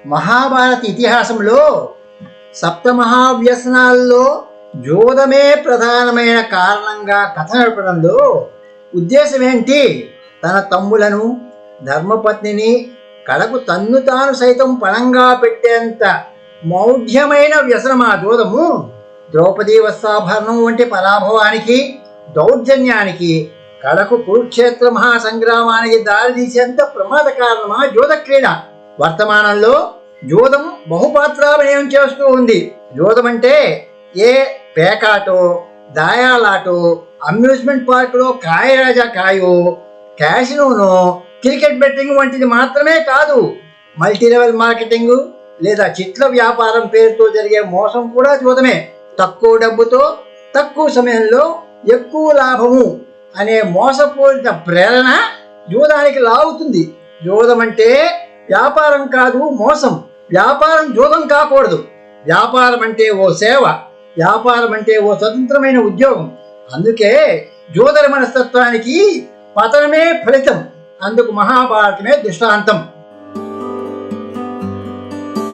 మహాభారత ఇతిహాసంలో సప్తమహావ్యసనాల్లో జోదమే ప్రధానమైన కారణంగా కథ నడపడంలో ఉద్దేశం ఏంటి? తన తమ్ములను, ధర్మపత్నిని కడకు తన్ను తాను సైతం పణంగా పెట్టేంత మౌఢ్యమైన వ్యసనమా జోదము? ద్రౌపదీ వస్త్రాభరణం వంటి పరాభవానికి, దౌర్జన్యానికి, కడకు కురుక్షేత్ర మహాసంగ్రామానికి దారితీసేంత ప్రమాద కారణమా జోద క్రీడ? వర్తమానంలో జోదం బహుపాత్రాభినయం చేస్తూ ఉంది. జోదం అంటే ఏ పేకాటో, దాయాలాటో, అమ్యూజ్మెంట్ పార్కులో కాయరాజా కాయో, క్యాసినోనో, క్రికెట్ బెట్టింగ్ వంటిది మాత్రమే కాదు. మల్టీలెవెల్ మార్కెటింగ్ లేదా చిట్ల వ్యాపారం పేరుతో జరిగే మోసం కూడా జోదమే. తక్కువ డబ్బుతో తక్కువ సమయంలో ఎక్కువ లాభము అనే మోసపూరిత ప్రేరణ జోదానికి లాగుతుంది. జోదం అంటే వ్యాపారం కాదు, మోసం. వ్యాపారం జోదం కాకూడదు. వ్యాపారం అంటే ఓ సేవ, వ్యాపారం అంటే ఓ స్వతంత్రమైన ఉద్యోగం. అందుకే జోదర మనస్తత్వానికి పతనమే ఫలితం. అందుకు మహాభారతమే దృష్టాంతం.